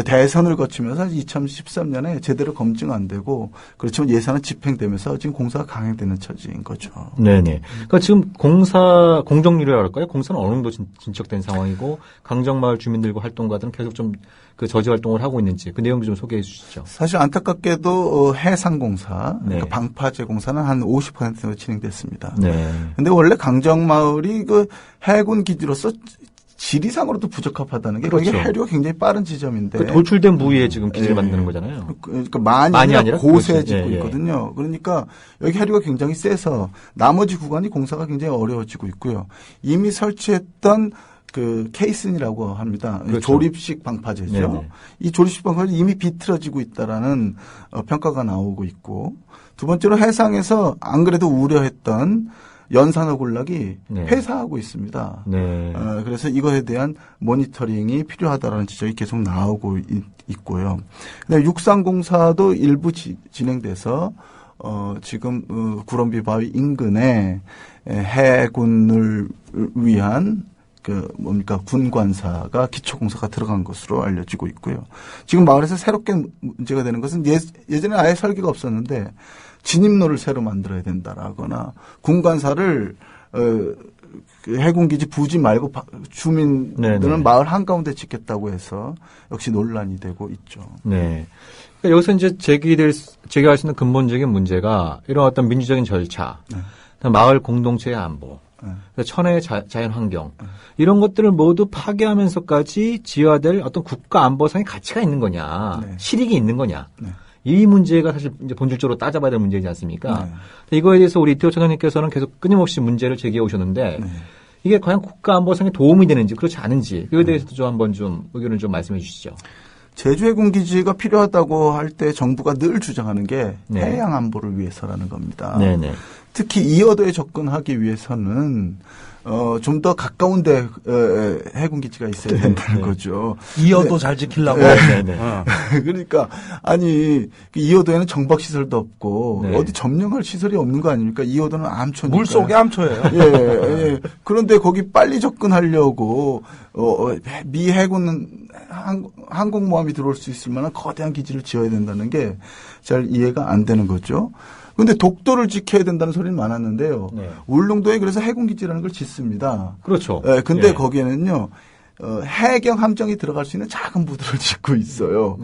Speaker 7: 대선을 거치면서 2013년에 제대로 검증 안 되고 그렇지만 예산은 집행되면서 지금 공사가 강행되는 처지인 거죠.
Speaker 6: 네네. 그러니까 지금 공정률이라고 할까요? 공사는 어느 정도 진척된 상황이고 강정마을 주민들과 활동가들은 계속 좀 그 저지 활동을 하고 있는지 그 내용 좀 소개해 주시죠.
Speaker 7: 사실 안타깝게도 해상공사, 그러니까 방파제 공사는 한 50% 진행됐습니다. 근데 원래 강정마을이 그 해군 기지로서 지리상으로도 부적합하다는 게
Speaker 6: 그렇죠.
Speaker 7: 그게 해류가 굉장히 빠른 지점인데
Speaker 6: 그 돌출된 부위에 지금 기지를 만드는 거잖아요.
Speaker 7: 그러니까 많이 아니라 곳에 짓고 있거든요. 그러니까 여기 해류가 굉장히 세서 나머지 구간이 공사가 굉장히 어려워지고 있고요. 이미 설치했던 그 케이슨이라고 합니다. 그렇죠. 조립식 방파제죠. 네네. 이 조립식 방파제 이미 비틀어지고 있다라는 평가가 나오고 있고, 두 번째로 해상에서 안 그래도 우려했던 연산호 군락이 폐사하고 있습니다. 네. 그래서 이것에 대한 모니터링이 필요하다라는 지적이 계속 나오고 있고요. 그다음에 육상공사도 일부 진행돼서 지금 구럼비 바위 인근에 해군을 위한 군관사가 기초공사가 들어간 것으로 알려지고 있고요. 지금 마을에서 새롭게 문제가 되는 것은 예전에 아예 설계가 없었는데 진입로를 새로 만들어야 된다라거나 군관사를 해군기지 부지 말고 주민들은 마을 한가운데 짓겠다고 해서 역시 논란이 되고 있죠.
Speaker 6: 네. 그러니까 여기서 이제 제기할 수 있는 근본적인 문제가 이런 어떤 민주적인 절차, 마을 공동체의 안보, 천혜의 자연 환경 이런 것들을 모두 파괴하면서까지 지어야 될 어떤 국가 안보상의 가치가 있는 거냐, 실익이 있는 거냐. 이 문제가 사실 이제 본질적으로 따져봐야 될 문제이지 않습니까? 이거에 대해서 우리 이태호 차관님께서는 계속 끊임없이 문제를 제기해 오셨는데 이게 과연 국가 안보상에 도움이 되는지 그렇지 않은지 이거에 대해서도 좀 한번 좀 의견을 좀 말씀해 주시죠.
Speaker 7: 제주해군기지가 필요하다고 할 때 정부가 늘 주장하는 게 해양 안보를 위해서라는 겁니다. 네네. 특히 이어도에 접근하기 위해서는 좀 더 가까운 데 해군기지가 있어야 된다는 거죠.
Speaker 8: 이어도 잘 지키려고.
Speaker 7: 그러니까 아니 이어도에는 정박시설도 없고 어디 점령할 시설이 없는 거 아닙니까? 이어도는 암초니까.
Speaker 8: 물속에 암초예요.
Speaker 7: 예. 그런데 거기 빨리 접근하려고 미 해군 항공모함이 들어올 수 있을 만한 거대한 기지를 지어야 된다는 게 잘 이해가 안 되는 거죠. 그런데 독도를 지켜야 된다는 소리는 많았는데요. 울릉도에 그래서 해군기지라는 걸 짓습니다.
Speaker 6: 그렇죠.
Speaker 7: 근데 거기에는요. 해경 함정이 들어갈 수 있는 작은 부두를 짓고 있어요.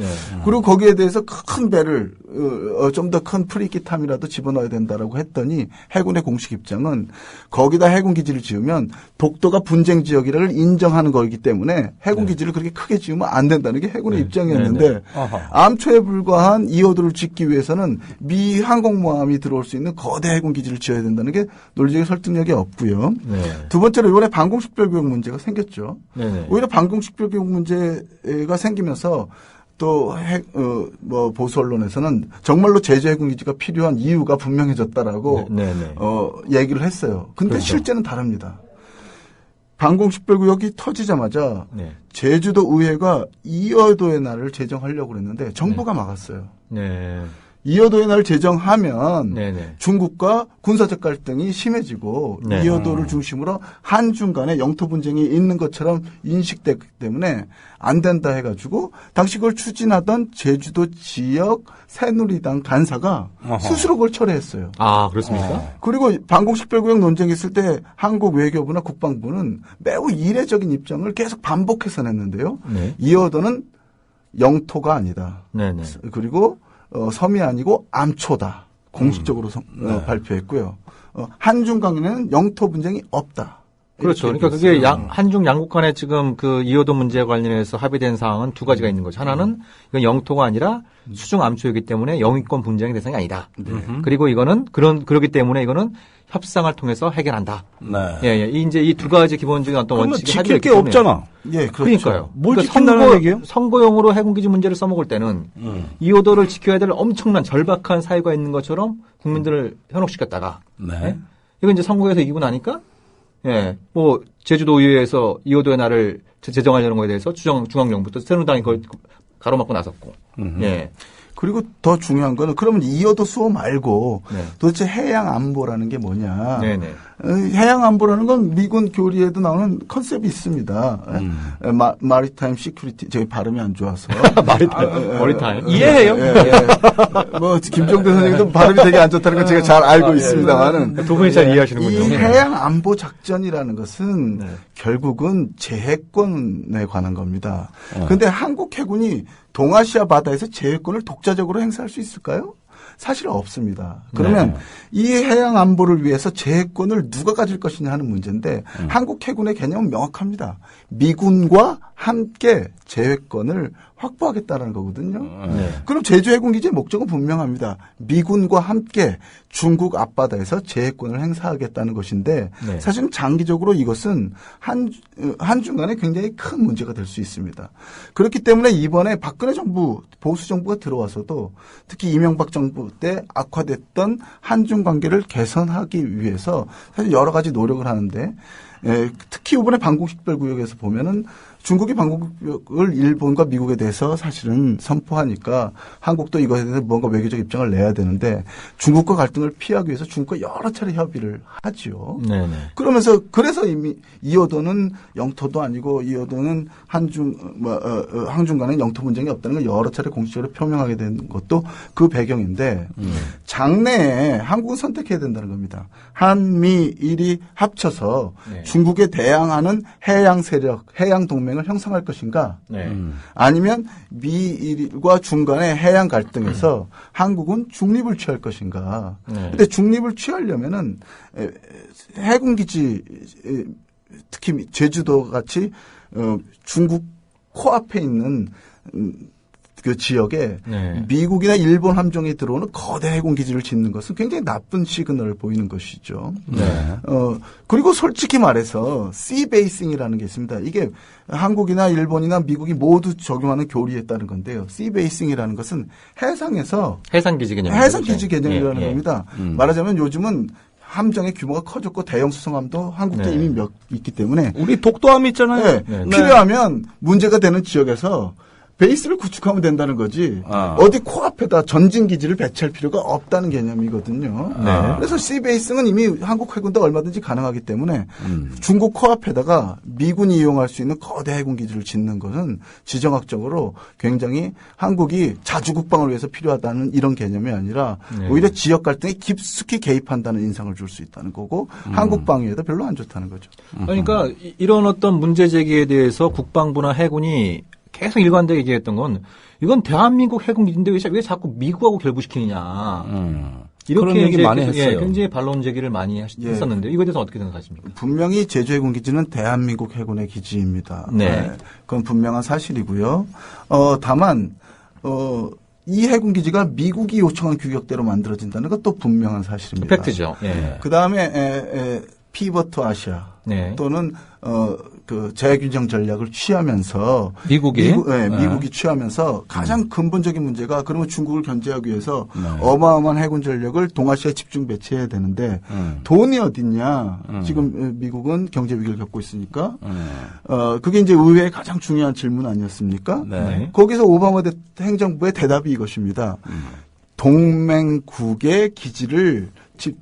Speaker 7: 그리고 거기에 대해서 큰 배를 좀 더 큰 프리기탐이라도 집어넣어야 된다라고 했더니 해군의 공식 입장은 거기다 해군기지를 지으면 독도가 분쟁 지역이라를 인정하는 거기 때문에 해군기지를 그렇게 크게 지으면 안 된다는 게 해군의 입장이었는데 암초에 불과한 이어도를 짓기 위해서는 미 항공모함이 들어올 수 있는 거대 해군기지를 지어야 된다는 게 논리적인 설득력이 없고요. 두 번째로 이번에 방공식별교육 문제가 생겼죠. 오히려 방공식별교육 문제가 생기면서 또 보수 언론에서는 정말로 제주 해군기지가 필요한 이유가 분명해졌다라고 얘기를 했어요. 근데 그렇죠. 실제는 다릅니다. 방공식별구역이 터지자마자 제주도 의회가 이어도의 날을 제정하려고 그랬는데 정부가 막았어요. 이어도의 날을 제정하면 중국과 군사적 갈등이 심해지고 이어도를 중심으로 한중 간에 영토 분쟁이 있는 것처럼 인식됐기 때문에 안 된다 해가지고 당시 그걸 추진하던 제주도 지역 새누리당 간사가 스스로 그걸 철회했어요.
Speaker 6: 아, 그렇습니까?
Speaker 7: 그리고 방공식별구역 논쟁이 있을 때 한국 외교부나 국방부는 매우 이례적인 입장을 계속 반복해서 냈는데요. 이어도는 영토가 아니다. 그리고 섬이 아니고 암초다. 공식적으로 발표했고요. 한중 간에는 영토 분쟁이 없다.
Speaker 6: 그렇죠. 그러니까 그게 한중 양국 간에 지금 그 이어도 문제에 관련해서 합의된 사항은 두 가지가 있는 거죠. 하나는 이건 영토가 아니라 수중 암초이기 때문에 영위권 분쟁의 대상이 아니다. 그리고 이거는 그러기 때문에 이거는 협상을 통해서 해결한다. 이제 이 두 가지 기본적인 어떤 원칙이
Speaker 8: 지킬 게 없잖아.
Speaker 7: 예, 그렇죠.
Speaker 6: 그러니까요.
Speaker 8: 뭘 지킨다는 얘기예요?
Speaker 6: 선거용으로 해군기지 문제를 써먹을 때는 이어도를 지켜야 될 엄청난 절박한 사유가 있는 것처럼 국민들을 현혹시켰다가 이건 이제 선거에서 이기고 나니까 제주도 의회에서 이어도의 날을 제정하려는 거에 대해서 중앙정부도 새누리당이 그걸 가로막고 나섰고.
Speaker 7: 그리고 더 중요한 거는 그러면 이어도 수호 말고 도대체 해양 안보라는 게 뭐냐. 해양 안보라는 건 미군 교리에도 나오는 컨셉이 있습니다. 마리타임 시큐리티. 제 발음이 안 좋아서.
Speaker 6: 마리타임.
Speaker 8: 이해해요?
Speaker 7: 김종대 선생님도 발음이 되게 안 좋다는 건 제가 잘 알고 있습니다만은.
Speaker 6: 두 분이 잘 이해하시는군요.
Speaker 7: 이 해양 안보 작전이라는 것은 결국은 제해권에 관한 겁니다. 그런데 한국 해군이 동아시아 바다에서 제해권을 독자적으로 행사할 수 있을까요? 사실 없습니다. 그러면 이 해양 안보를 위해서 제해권을 누가 가질 것이냐 하는 문제인데 한국 해군의 개념은 명확합니다. 미군과 함께 제해권을 확보하겠다는 거거든요. 그럼 제주 해군기지의 목적은 분명합니다. 미군과 함께 중국 앞바다에서 제해권을 행사하겠다는 것인데 사실은 장기적으로 이것은 한중 간에 굉장히 큰 문제가 될 수 있습니다. 그렇기 때문에 이번에 박근혜 정부, 보수 정부가 들어와서도 특히 이명박 정부 때 악화됐던 한중 관계를 개선하기 위해서 사실 여러 가지 노력을 하는데 특히 이번에 방공식별구역에서 보면은 중국이 방공구역을 일본과 미국에 대해서 사실은 선포하니까 한국도 이것에 대해서 뭔가 외교적 입장을 내야 되는데 중국과 갈등을 피하기 위해서 중국과 여러 차례 협의를 하지요. 그러면서 그래서 이미 이어도는 영토도 아니고 이어도는 한중 간에 영토 분쟁이 없다는 걸 여러 차례 공식적으로 표명하게 된 것도 그 배경인데 장래에 한국은 선택해야 된다는 겁니다. 한미일이 합쳐서 중국에 대항하는 해양 세력, 해양 동맹 형성할 것인가 아니면 미일과 중간의 해양 갈등에서 한국은 중립을 취할 것인가. 근데 중립을 취하려면은 해군기지 특히 제주도 같이 중국 코앞에 있는 그 지역에 미국이나 일본 함정이 들어오는 거대 해군기지를 짓는 것은 굉장히 나쁜 시그널을 보이는 것이죠. 그리고 솔직히 말해서 씨베이싱이라는 게 있습니다. 이게 한국이나 일본이나 미국이 모두 적용하는 교리에 따른 건데요. 씨베이싱이라는 것은 해상에서
Speaker 6: 해상기지 개념이라는
Speaker 7: 해상기지 개념이라는 겁니다. 말하자면 요즘은 함정의 규모가 커졌고 대형 수송함도 한국도 이미 몇 있기 때문에
Speaker 8: 우리 독도함 있잖아요.
Speaker 7: 필요하면 문제가 되는 지역에서 베이스를 구축하면 된다는 거지 어디 코앞에다 전진기지를 배치할 필요가 없다는 개념이거든요. 그래서 씨베이스는 이미 한국 해군도 얼마든지 가능하기 때문에 중국 코앞에다가 미군이 이용할 수 있는 거대 해군기지를 짓는 것은 지정학적으로 굉장히 한국이 자주국방을 위해서 필요하다는 이런 개념이 아니라 오히려 지역 갈등에 깊숙이 개입한다는 인상을 줄 수 있다는 거고 한국 방위에도 별로 안 좋다는 거죠.
Speaker 6: 그러니까 이런 어떤 문제 제기에 대해서 국방부나 해군이 계속 일관되게 얘기했던 건 이건 대한민국 해군기지인데 왜 자꾸 미국하고 결부시키느냐. 이렇게
Speaker 8: 그런 얘기 많이 했어요.
Speaker 6: 굉장히 반론 제기를 많이 했었는데 이거에 대해서 어떻게 생각하십니까?
Speaker 7: 분명히 제주 해군기지는 대한민국 해군의 기지입니다. 그건 분명한 사실이고요. 다만 이 해군기지가 미국이 요청한 규격대로 만들어진다는 것도 분명한 사실입니다.
Speaker 6: 팩트죠.
Speaker 7: 그다음에 피버트 아시아 또는 그 재규정 전략을 취하면서 미국이 취하면서 가장 근본적인 문제가 그러면 중국을 견제하기 위해서 어마어마한 해군 전력을 동아시아에 집중 배치해야 되는데 돈이 어딨냐. 지금 미국은 경제 위기를 겪고 있으니까 그게 이제 의회의 가장 중요한 질문 아니었습니까? 거기서 오바마 행정부의 대답이 이것입니다. 동맹국의 기지를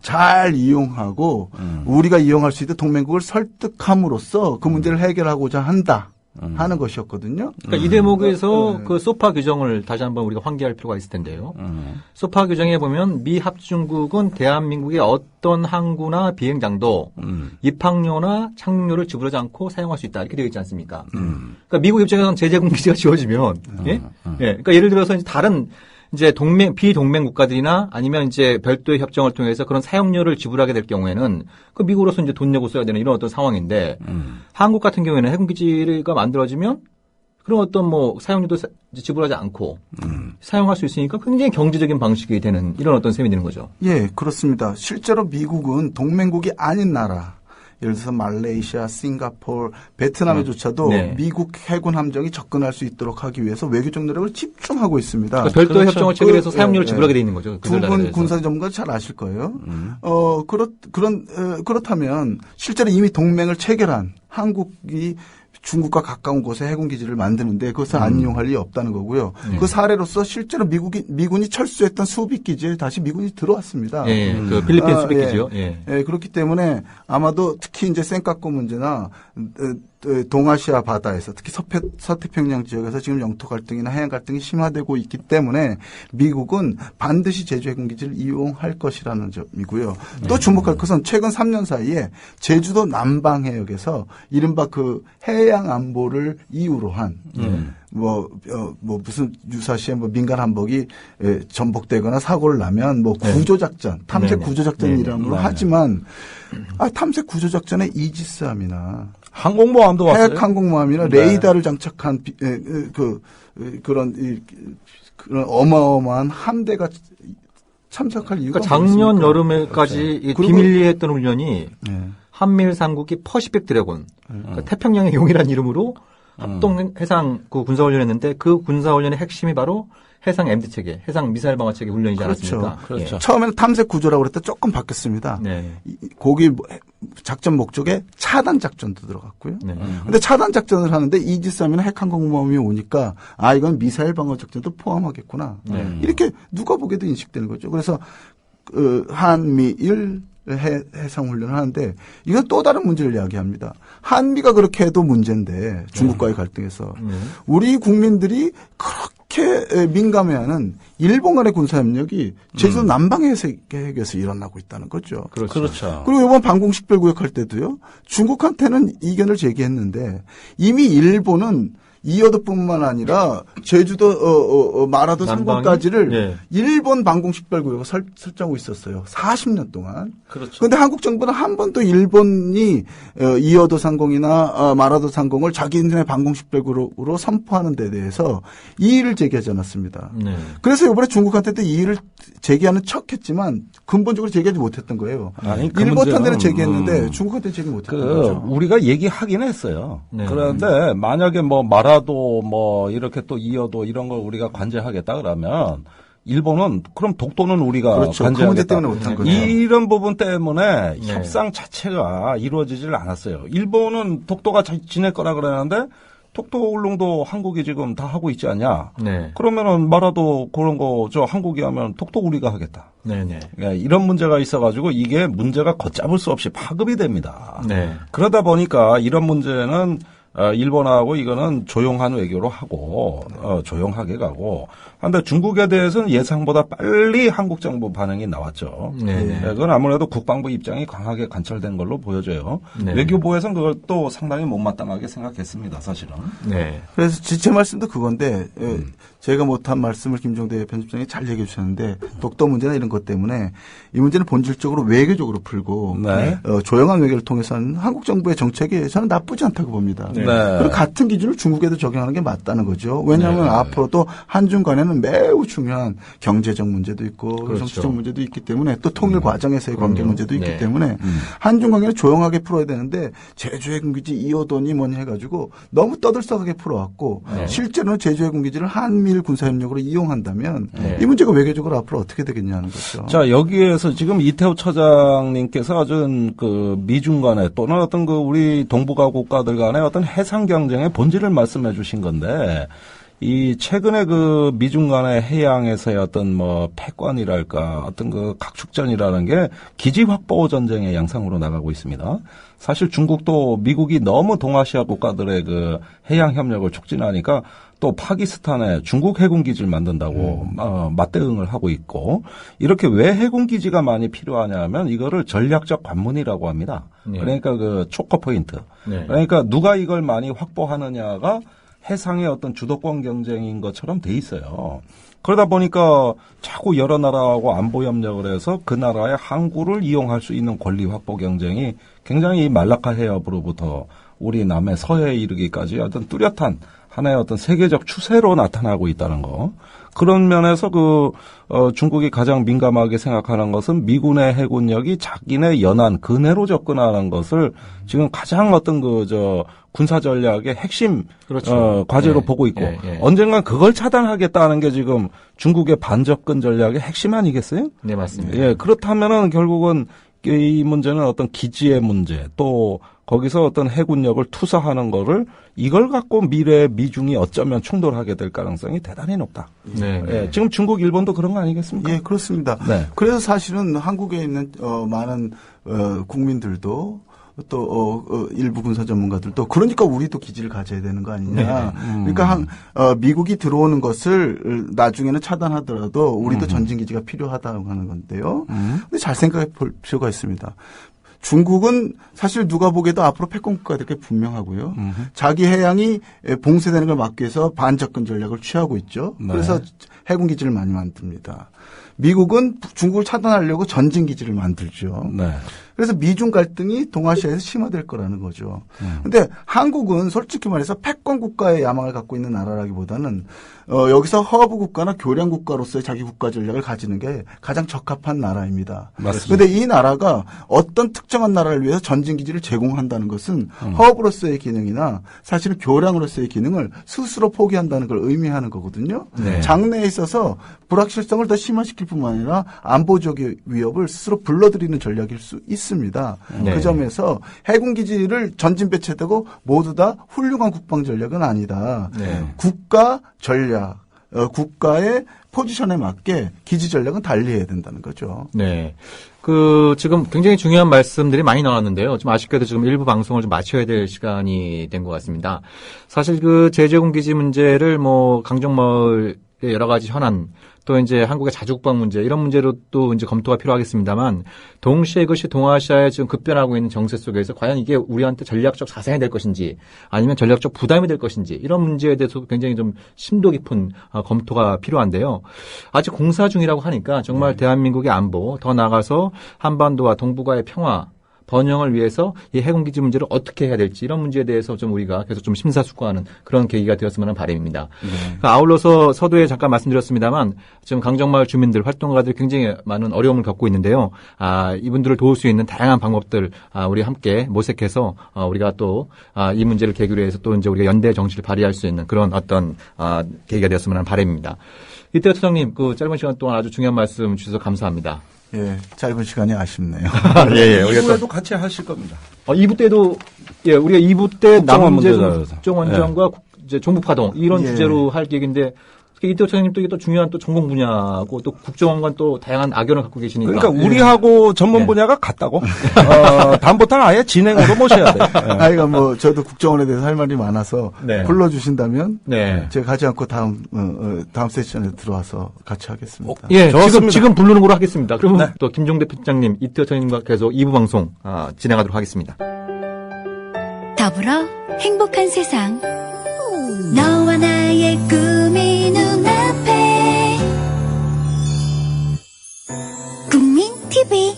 Speaker 7: 잘 이용하고 우리가 이용할 수 있는 동맹국을 설득함으로써 그 문제를 해결하고자 한다 하는 것이었거든요.
Speaker 6: 그러니까 이 대목에서 그 소파 규정을 다시 한번 우리가 환기할 필요가 있을 텐데요. 소파 규정에 보면 미 합중국은 대한민국의 어떤 항구나 비행장도 입항료나 착륙료를 지불하지 않고 사용할 수 있다 이렇게 되어 있지 않습니까? 그러니까 미국 입장에서는 제재공 기지가 지어지면 그러니까 예를 들어서 이제 다른 이제 비동맹 국가들이나 아니면 이제 별도의 협정을 통해서 그런 사용료를 지불하게 될 경우에는 그 미국으로서 이제 돈 내고 써야 되는 이런 어떤 상황인데 한국 같은 경우에는 해군기지가 만들어지면 그런 어떤 뭐 사용료도 지불하지 않고 사용할 수 있으니까 굉장히 경제적인 방식이 되는 이런 어떤 셈이 되는 거죠.
Speaker 7: 예, 그렇습니다. 실제로 미국은 동맹국이 아닌 나라 예를 들어서 말레이시아, 싱가포르, 베트남에조차도 미국 해군 함정이 접근할 수 있도록 하기 위해서 외교적 노력을 집중하고 있습니다.
Speaker 6: 그러니까 별도의 협정을 체결해서 사용료를 지불하게 돼 있는 거죠.
Speaker 7: 두 분 군사 전문가 잘 아실 거예요. 그렇다면 실제로 이미 동맹을 체결한 한국이 중국과 가까운 곳에 해군기지를 만드는데 그것을 안 이용할 리 없다는 거고요. 그 사례로서 실제로 미군이 철수했던 수비기지에 다시 미군이 들어왔습니다.
Speaker 6: 그 필리핀 수비기지요.
Speaker 7: 그렇기 때문에 아마도 특히 이제 센카쿠 문제나 동아시아 바다에서 특히 서태평양 지역에서 지금 영토 갈등이나 해양 갈등이 심화되고 있기 때문에 미국은 반드시 제주 해군기지를 이용할 것이라는 점이고요. 또 주목할 것은 최근 3년 사이에 제주도 남방 해역에서 이른바 그 해양 안보를 이유로 한 무슨 유사시에 민간 함복이 전복되거나 사고를 나면 구조작전, 탐색 구조작전이라는 걸 하지만 탐색 구조작전의 이지스함이나
Speaker 5: 항공모함도 왔어요.
Speaker 7: 해역 항공모함이나 레이더를 장착한 그런 어마어마한 함대가 참석할 이유가
Speaker 6: 작년 여름에까지 비밀리에 했던 훈련이 한미일 삼국이 퍼시픽 드래곤, 그러니까 태평양의 용이라는 이름으로 합동 해상 군사훈련했는데 그 군사훈련의 핵심이 바로 해상 MD 체계, 해상 미사일 방어 체계 훈련이지 않았습니까?
Speaker 5: 그렇죠.
Speaker 7: 처음에는 탐색 구조라고 그랬다 조금 바뀌었습니다. 거기 작전 목적에 차단 작전도 들어갔고요. 근데 차단 작전을 하는데 이지스함이나 핵항공모함이 오니까 이건 미사일 방어 작전도 포함하겠구나. 이렇게 누가 보게도 인식되는 거죠. 그래서 한미일 해상 훈련을 하는데 이건 또 다른 문제를 이야기합니다. 한미가 그렇게 해도 문제인데 중국과의 갈등에서 우리 국민들이 그렇게 민감해하는 일본 간의 군사협력이 제주도 남방해역에서 일어나고 있다는 거죠.
Speaker 5: 그렇죠.
Speaker 7: 그리고 이번 방공식별구역 할 때도요. 중국한테는 이견을 제기했는데 이미 일본은 이어도뿐만 아니라 제주도 마라도 상공까지를 일본 방공식별구역을 설정하고 있었어요. 40년 동안. 그렇죠. 그런데 한국 정부는 한 번도 일본이 이어도 상공이나 마라도 상공을 자기네 방공식별구역으로 선포하는 데 대해서 이의를 제기하지 않았습니다. 그래서 이번에 중국한테도 이의를 제기하는 척했지만 근본적으로 제기하지 못했던 거예요. 일본한테는 제기했는데 중국한테 제기 못했던 거죠.
Speaker 5: 우리가 얘기하긴 했어요. 그런데 만약에 마라도 이렇게 또 이어도 이런 걸 우리가 관제하겠다 그러면 일본은 그럼 독도는 우리가
Speaker 7: 관제하겠다. 그 문제 때문에 못한 거죠.
Speaker 5: 이런 부분 때문에 협상 자체가 이루어지질 않았어요. 일본은 독도가 지낼 거라 그러는데 독도 울릉도 한국이 지금 다 하고 있지 않냐. 그러면은 마라도 그런 거 한국이 하면 독도 우리가 하겠다. 이런 문제가 있어가지고 이게 문제가 걷잡을 수 없이 파급이 됩니다. 그러다 보니까 이런 문제는 일본하고 이거는 조용한 외교로 하고 조용하게 가고 한데 중국에 대해서는 예상보다 빨리 한국 정부 반응이 나왔죠. 그건 아무래도 국방부 입장이 강하게 관철된 걸로 보여져요. 외교부에서는 그것도 상당히 못마땅하게 생각했습니다. 사실은.
Speaker 7: 그래서 제 말씀도 그건데 제가 못한 말씀을 김종대 편집장이 잘 얘기해 주셨는데 독도 문제나 이런 것 때문에 이 문제는 본질적으로 외교적으로 풀고 조용한 외교를 통해서는 한국 정부의 정책이 저는 나쁘지 않다고 봅니다. 그리고 같은 기준을 중국에도 적용하는 게 맞다는 거죠. 왜냐하면 앞으로도 한중 간에는 매우 중요한 경제적 문제도 있고 정치적 문제도 있기 때문에 또 통일 과정에서의 관계 문제도 있기 때문에 한중 관계는 조용하게 풀어야 되는데 제주해군기지 이어도니 뭐니 해가지고 너무 떠들썩하게 풀어왔고 실제로는 제주해군기지를 한미일 군사협력으로 이용한다면 이 문제가 외교적으로 앞으로 어떻게 되겠냐는 거죠.
Speaker 5: 자, 여기에서 지금 이태호 처장님께서 아주 미중 간에 또는 어떤 우리 동북아 국가들 간의 어떤 해상 경쟁의 본질을 말씀해 주신 건데 이 최근에 미중 간의 해양에서의 어떤 패권이랄까 어떤 각축전이라는 게 기지 확보 전쟁의 양상으로 나가고 있습니다. 사실 중국도 미국이 너무 동아시아 국가들의 해양 협력을 촉진하니까 또 파키스탄에 중국 해군 기지를 만든다고 맞대응을 하고 있고 이렇게 왜 해군 기지가 많이 필요하냐면 이거를 전략적 관문이라고 합니다. 그러니까 초커 포인트. 그러니까 누가 이걸 많이 확보하느냐가 해상의 어떤 주도권 경쟁인 것처럼 돼 있어요. 그러다 보니까 자꾸 여러 나라하고 안보 협력을 해서 그 나라의 항구를 이용할 수 있는 권리 확보 경쟁이 굉장히 말라카 해협으로부터 우리 남해 서해에 이르기까지 어떤 뚜렷한 하나의 어떤 세계적 추세로 나타나고 있다는 거. 그런 면에서 중국이 가장 민감하게 생각하는 것은 미군의 해군력이 자기네 연안 근해로 접근하는 것을 지금 가장 어떤 군사 전략의 핵심 과제로 보고 있고 언젠간 그걸 차단하겠다는 게 지금 중국의 반접근 전략의 핵심 아니겠어요?
Speaker 6: 네, 맞습니다.
Speaker 5: 그렇다면은 결국은 이 문제는 어떤 기지의 문제 또 거기서 어떤 해군력을 투사하는 거를 이걸 갖고 미래에 미중이 어쩌면 충돌하게 될 가능성이 대단히 높다. 지금 중국, 일본도 그런 거 아니겠습니까?
Speaker 7: 그렇습니다. 그래서 사실은 한국에 있는 많은 국민들도 또 일부 군사 전문가들도 그러니까 우리도 기지를 가져야 되는 거 아니냐. 그러니까 미국이 들어오는 것을 나중에는 차단하더라도 우리도 전진 기지가 필요하다고 하는 건데요. 근데 잘 생각해 볼 필요가 있습니다. 중국은 사실 누가 보기에도 앞으로 패권 국가가 될 게 분명하고요. 자기 해양이 봉쇄되는 걸 막기 위해서 반접근 전략을 취하고 있죠. 네. 그래서 해군 기지를 많이 만듭니다. 미국은 중국을 차단하려고 전진 기지를 만들죠. 네. 그래서 미중 갈등이 동아시아에서 심화될 거라는 거죠. 그런데 한국은 솔직히 말해서 패권 국가의 야망을 갖고 있는 나라라기보다는 여기서 허브 국가나 교량 국가로서의 자기 국가 전략을 가지는 게 가장 적합한 나라입니다. 맞습니다. 그런데 이 나라가 어떤 특정한 나라를 위해서 전진 기지를 제공한다는 것은 허브로서의 기능이나 사실은 교량으로서의 기능을 스스로 포기한다는 걸 의미하는 거거든요. 네. 장래에 있어서 불확실성을 더 심화시킬 뿐만 아니라 안보적 위협을 스스로 불러들이는 전략일 수 있습니다. 네. 그 점에서 해군 기지를 전진 배치되고 모두 다 훌륭한 국방 전략은 아니다. 네. 국가 전략, 국가의 포지션에 맞게 기지 전략은 달리해야 된다는 거죠.
Speaker 6: 네. 지금 굉장히 중요한 말씀들이 많이 나왔는데요. 좀 아쉽게도 지금 일부 방송을 좀 마쳐야 될 시간이 된 것 같습니다. 사실 제재공 기지 문제를 강정마을의 여러 가지 현안, 또 이제 한국의 자주국방 문제, 이런 문제로 또 이제 검토가 필요하겠습니다만, 동시에 이것이 동아시아에 지금 급변하고 있는 정세 속에서 과연 이게 우리한테 전략적 자산이 될 것인지, 아니면 전략적 부담이 될 것인지, 이런 문제에 대해서 굉장히 좀 심도 깊은 검토가 필요한데요. 아직 공사 중이라고 하니까 정말 대한민국의 안보, 더 나아가서 한반도와 동북아의 평화, 번영을 위해서 이 해군기지 문제를 어떻게 해야 될지, 이런 문제에 대해서 좀 우리가 계속 좀 심사숙고하는 그런 계기가 되었으면 하는 바람입니다. 아울러서 서두에 잠깐 말씀드렸습니다만 지금 강정마을 주민들, 활동가들이 굉장히 많은 어려움을 겪고 있는데요. 이분들을 도울 수 있는 다양한 방법들 우리 함께 모색해서 우리가 또 이 문제를 계기로 해서 또 이제 우리가 연대 정치를 발휘할 수 있는 그런 어떤 계기가 되었으면 하는 바람입니다. 이태호 처장님, 짧은 시간 동안 아주 중요한 말씀 주셔서 감사합니다.
Speaker 7: 예, 짧은 시간이 아쉽네요.
Speaker 8: 예. 2부에도 같이 하실 겁니다.
Speaker 6: 2부 때도, 우리가 2부 때 남재동 국정원장과 이제 종북파동, 이런 주제로 할 계획인데, 이태호 차장님 또 이게 또 중요한 또 전공 분야고 또 국정원과 또 다양한 악연을 갖고 계시니까.
Speaker 8: 그러니까 우리하고 전문 분야가 같다고. 다음부터는 아예 진행으로 모셔야 돼요.
Speaker 7: 저도 국정원에 대해서 할 말이 많아서 불러주신다면 제가 가지 않고 다음 세션에 들어와서 같이 하겠습니다.
Speaker 6: 지금 부르는 걸로 하겠습니다. 그러면 또 김종대 편집장님, 이태호 차장님과 계속 2부 방송 진행하도록 하겠습니다.
Speaker 9: 더불어 행복한 세상. 너와 나의 꿈이 눈앞에 국민 TV